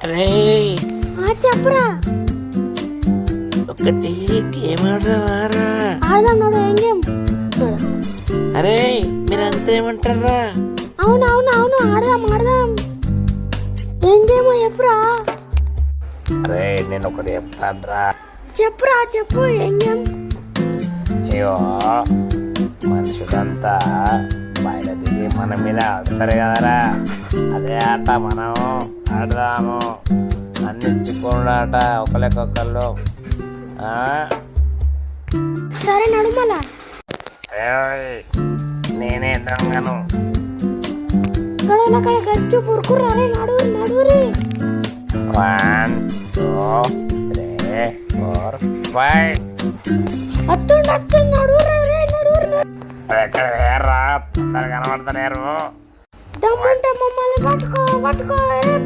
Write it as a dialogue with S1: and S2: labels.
S1: అరే
S2: చెప్పరా.
S1: ఒకటి గేమ్ ఆడదావారా?
S2: ఆడదాం నడు. ఏం గేమ్?
S1: అరే మీరంతా ఏమంటారా?
S2: అవును అవును అవును ఆడదాం ఆడదాం. ఏం గేమో చెప్పురా.
S1: అరే నేను ఒకటి చెప్తాన్రా.
S2: చెప్పురా చెప్పు. ఏం గేమ్?
S1: అయ్యో మనుషులంతా బయట దిగి మన మీద ఆడతారు కదరా, అదే ఆట మనం ఆడదాము. అన్ని చిక్కుడు ఆట ఒకరికొకళ్ళు.
S2: సరే నడు మళ్ళా.
S1: నేనే దొంగను.
S2: కడ గచ్చు పురుకుర్రా. నడువురి నడువురి.
S1: 1 2 3 4 5.
S2: అత్తుండు నడువురా. నడువురి.
S1: ఎక్కడ వేర్రా? తొందరగా కనబడతలేరు.
S2: దమ్ముంటే మమ్మల్ని పట్టుకో.